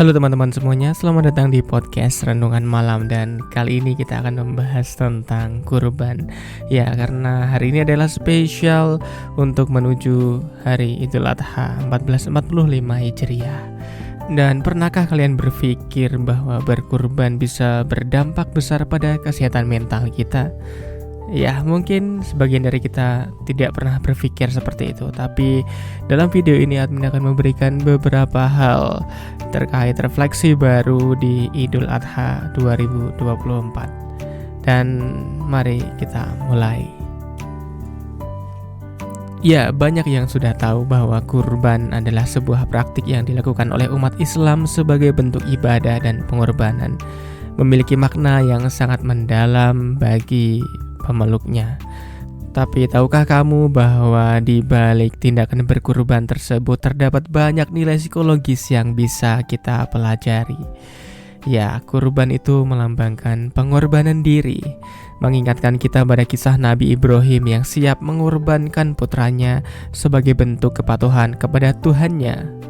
Halo teman-teman semuanya, selamat datang di podcast Renungan Malam. Dan kali ini kita akan membahas tentang kurban. Ya, karena hari ini adalah spesial untuk menuju hari Idul Adha 1445 Hijriah. Dan pernahkah kalian berpikir bahwa berkurban bisa berdampak besar pada kesehatan mental kita? Ya, mungkin sebagian dari kita tidak pernah berpikir seperti itu. Tapi dalam video ini admin akan memberikan beberapa hal terkait refleksi baru di Idul Adha 2024. Dan mari kita mulai. Ya, banyak yang sudah tahu bahwa kurban adalah sebuah praktik yang dilakukan oleh umat Islam sebagai bentuk ibadah dan pengorbanan. Memiliki makna yang sangat mendalam bagi pemeluknya. Tapi tahukah kamu bahwa di balik tindakan berkurban tersebut terdapat banyak nilai psikologis yang bisa kita pelajari? Ya, kurban itu melambangkan pengorbanan diri, mengingatkan kita pada kisah Nabi Ibrahim yang siap mengorbankan putranya sebagai bentuk kepatuhan kepada Tuhannya.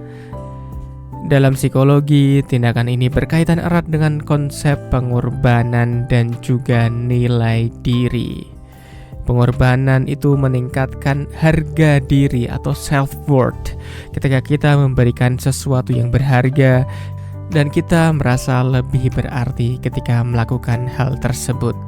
Dalam psikologi, tindakan ini berkaitan erat dengan konsep pengorbanan dan juga nilai diri. Pengorbanan itu meningkatkan harga diri atau self-worth ketika kita memberikan sesuatu yang berharga dan kita merasa lebih berarti ketika melakukan hal tersebut.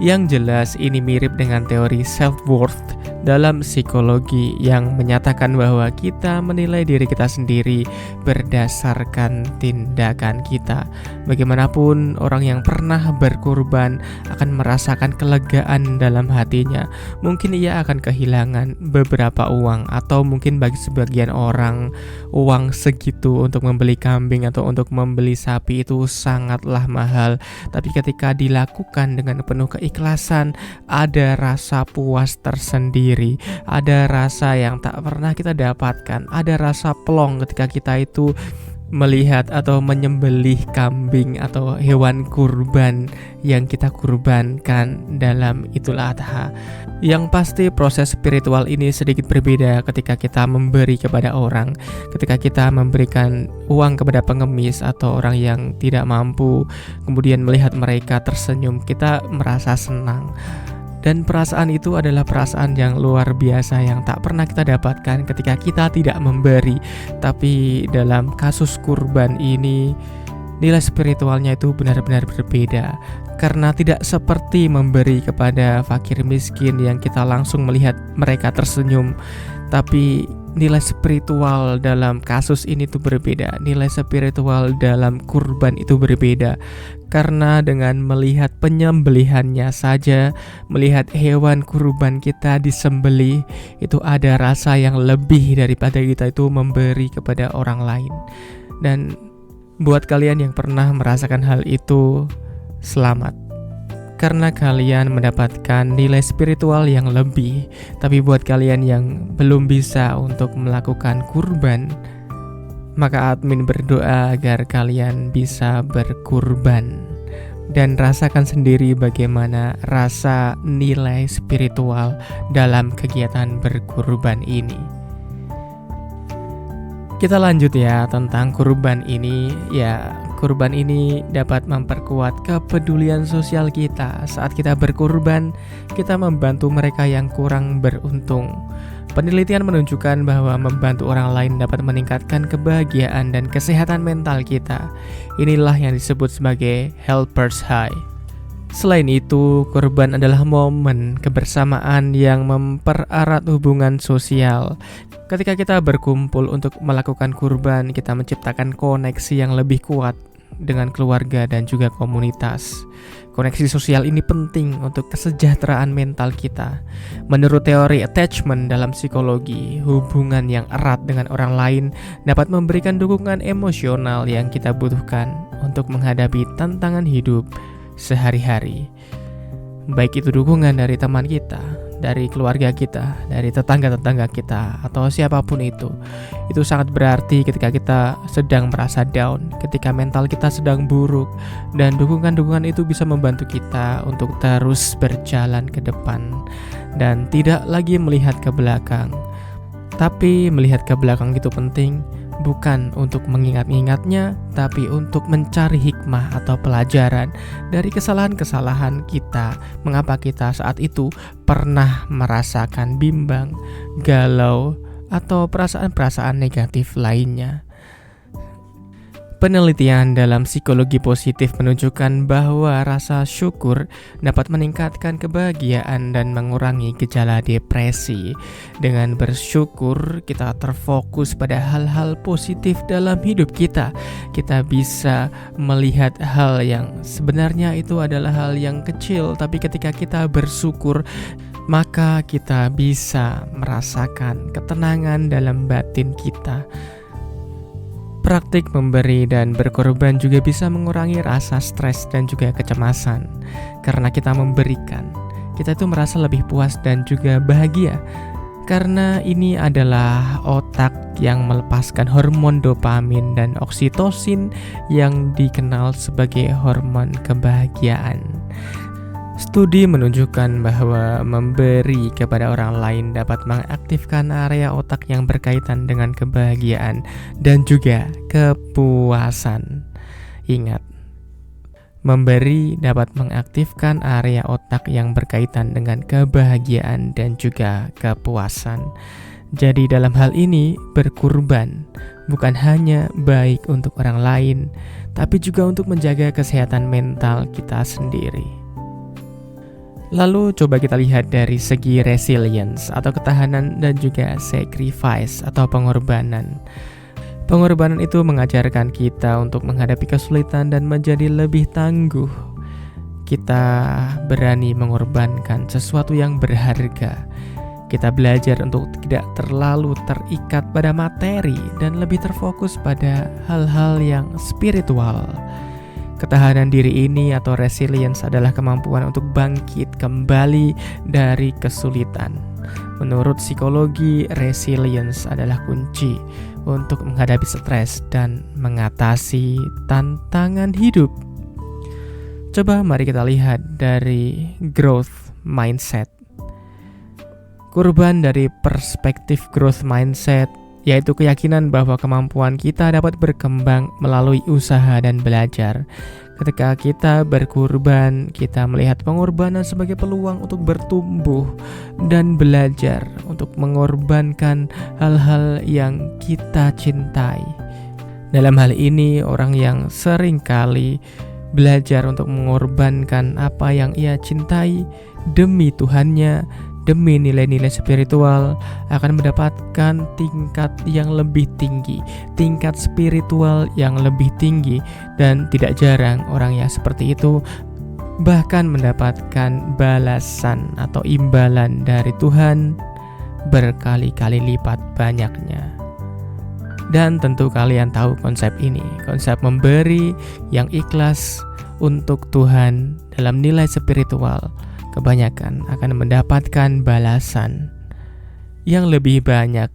Yang jelas ini mirip dengan teori self-worth dalam psikologi yang menyatakan bahwa kita menilai diri kita sendiri berdasarkan tindakan kita. Bagaimanapun, orang yang pernah berkurban akan merasakan kelegaan dalam hatinya. Mungkin ia akan kehilangan beberapa uang, atau mungkin bagi sebagian orang, uang segitu untuk membeli kambing atau untuk membeli sapi itu sangatlah mahal. Tapi ketika dilakukan dengan penuh keikhlasan, ada rasa puas tersendiri. Ada rasa yang tak pernah kita dapatkan. Ada rasa plong ketika kita itu melihat atau menyembelih kambing atau hewan kurban yang kita kurbankan dalam Idul Adha. Yang pasti proses spiritual ini sedikit berbeda ketika kita memberi kepada orang. Ketika kita memberikan uang kepada pengemis atau orang yang tidak mampu, kemudian melihat mereka tersenyum, kita merasa senang. Dan perasaan itu adalah perasaan yang luar biasa yang tak pernah kita dapatkan ketika kita tidak memberi. Tapi dalam kasus kurban ini, nilai spiritualnya itu benar-benar berbeda. Karena tidak seperti memberi kepada fakir miskin yang kita langsung melihat mereka tersenyum. Tapi nilai spiritual dalam kasus ini tuh berbeda. Nilai spiritual dalam kurban itu berbeda. Karena dengan melihat penyembelihannya saja, melihat hewan kurban kita disembelih, itu ada rasa yang lebih daripada kita itu memberi kepada orang lain. Dan buat kalian yang pernah merasakan hal itu, selamat. Karena kalian mendapatkan nilai spiritual yang lebih. Tapi buat kalian yang belum bisa untuk melakukan kurban, maka admin berdoa agar kalian bisa berkurban dan rasakan sendiri bagaimana rasa nilai spiritual dalam kegiatan berkurban ini. Kita lanjut ya tentang kurban ini. Ya, kurban ini dapat memperkuat kepedulian sosial kita. Saat kita berkurban, kita membantu mereka yang kurang beruntung. Penelitian menunjukkan bahwa membantu orang lain dapat meningkatkan kebahagiaan dan kesehatan mental kita. Inilah yang disebut sebagai helper's high. Selain itu, kurban adalah momen kebersamaan yang mempererat hubungan sosial. Ketika kita berkumpul untuk melakukan kurban, kita menciptakan koneksi yang lebih kuat dengan keluarga dan juga komunitas. Koneksi sosial ini penting untuk kesejahteraan mental kita. Menurut teori attachment dalam psikologi, hubungan yang erat dengan orang lain dapat memberikan dukungan emosional yang kita butuhkan untuk menghadapi tantangan hidup sehari-hari. Baik itu dukungan dari teman kita, dari keluarga kita, dari tetangga-tetangga kita, atau siapapun itu sangat berarti ketika kita sedang merasa down, ketika mental kita sedang buruk. Dan dukungan-dukungan itu bisa membantu kita untuk terus berjalan ke depan dan tidak lagi melihat ke belakang. Tapi melihat ke belakang itu penting bukan untuk mengingat-ingatnya, tapi untuk mencari hikmah atau pelajaran dari kesalahan-kesalahan kita. Mengapa kita saat itu pernah merasakan bimbang, galau, atau perasaan-perasaan negatif lainnya. Penelitian dalam psikologi positif menunjukkan bahwa rasa syukur dapat meningkatkan kebahagiaan dan mengurangi gejala depresi. Dengan bersyukur, kita terfokus pada hal-hal positif dalam hidup kita. Kita bisa melihat hal yang sebenarnya itu adalah hal yang kecil, tapi ketika kita bersyukur, maka kita bisa merasakan ketenangan dalam batin kita. Praktik memberi dan berkorban juga bisa mengurangi rasa stres dan juga kecemasan. Karena kita memberikan, kita itu merasa lebih puas dan juga bahagia. Karena ini adalah otak yang melepaskan hormon dopamin dan oksitosin yang dikenal sebagai hormon kebahagiaan. Studi menunjukkan bahwa memberi kepada orang lain dapat mengaktifkan area otak yang berkaitan dengan kebahagiaan dan juga kepuasan. Ingat, memberi dapat mengaktifkan area otak yang berkaitan dengan kebahagiaan dan juga kepuasan. Jadi dalam hal ini, berkurban bukan hanya baik untuk orang lain, tapi juga untuk menjaga kesehatan mental kita sendiri. Lalu coba kita lihat dari segi resilience atau ketahanan dan juga sacrifice atau pengorbanan. Pengorbanan itu mengajarkan kita untuk menghadapi kesulitan dan menjadi lebih tangguh. Kita berani mengorbankan sesuatu yang berharga. Kita belajar untuk tidak terlalu terikat pada materi dan lebih terfokus pada hal-hal yang spiritual. Ketahanan diri ini atau resilience adalah kemampuan untuk bangkit kembali dari kesulitan. Menurut psikologi, resilience adalah kunci untuk menghadapi stres dan mengatasi tantangan hidup. Coba mari kita lihat dari growth mindset. Kurban dari perspektif growth mindset yaitu keyakinan bahwa kemampuan kita dapat berkembang melalui usaha dan belajar. Ketika kita berkurban, kita melihat pengorbanan sebagai peluang untuk bertumbuh dan belajar untuk mengorbankan hal-hal yang kita cintai. Dalam hal ini, orang yang sering kali belajar untuk mengorbankan apa yang ia cintai demi Tuhannya, demi nilai-nilai spiritual, akan mendapatkan tingkat yang lebih tinggi, tingkat spiritual yang lebih tinggi. Dan tidak jarang orang yang seperti itu bahkan mendapatkan balasan atau imbalan dari Tuhan berkali-kali lipat banyaknya. Dan tentu kalian tahu konsep ini, konsep memberi yang ikhlas untuk Tuhan dalam nilai spiritual kebanyakan akan mendapatkan balasan yang lebih banyak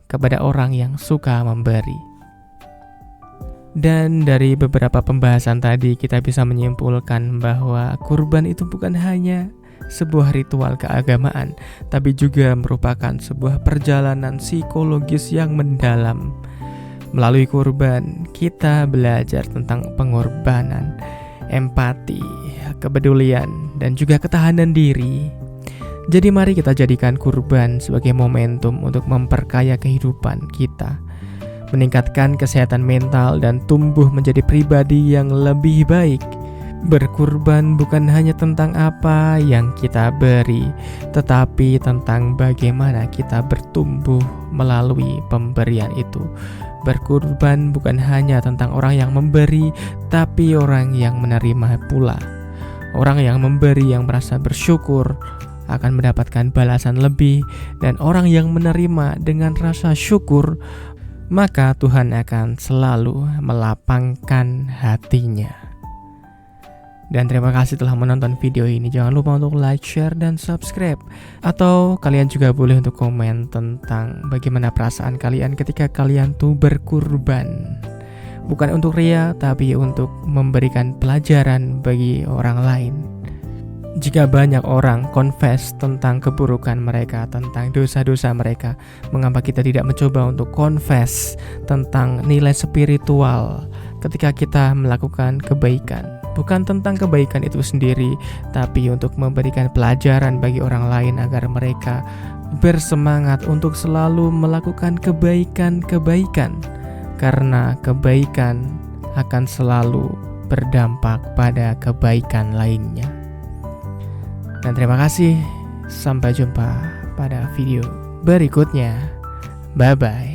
kepada orang yang suka memberi. Dan dari beberapa pembahasan tadi kita bisa menyimpulkan bahwa kurban itu bukan hanya sebuah ritual keagamaan, tapi juga merupakan sebuah perjalanan psikologis yang mendalam. Melalui kurban, kita belajar tentang pengorbanan, empati, kepedulian, dan juga ketahanan diri. Jadi mari kita jadikan kurban sebagai momentum untuk memperkaya kehidupan kita, meningkatkan kesehatan mental, dan tumbuh menjadi pribadi yang lebih baik. Berkurban bukan hanya tentang apa yang kita beri, tetapi tentang bagaimana kita bertumbuh melalui pemberian itu. Berkurban bukan hanya tentang orang yang memberi, tapi orang yang menerima pula. Orang yang memberi yang merasa bersyukur akan mendapatkan balasan lebih, dan orang yang menerima dengan rasa syukur, maka Tuhan akan selalu melapangkan hatinya. Dan terima kasih telah menonton video ini. Jangan lupa untuk like, share, dan subscribe. Atau kalian juga boleh untuk komen tentang bagaimana perasaan kalian ketika kalian tuh berkurban. Bukan untuk ria, tapi untuk memberikan pelajaran bagi orang lain. Jika banyak orang confess tentang keburukan mereka, tentang dosa-dosa mereka, mengapa kita tidak mencoba untuk confess tentang nilai spiritual ketika kita melakukan kebaikan? Bukan tentang kebaikan itu sendiri, tapi untuk memberikan pelajaran bagi orang lain agar mereka bersemangat untuk selalu melakukan kebaikan-kebaikan, karena kebaikan akan selalu berdampak pada kebaikan lainnya. Dan terima kasih, sampai jumpa pada video berikutnya. Bye-bye.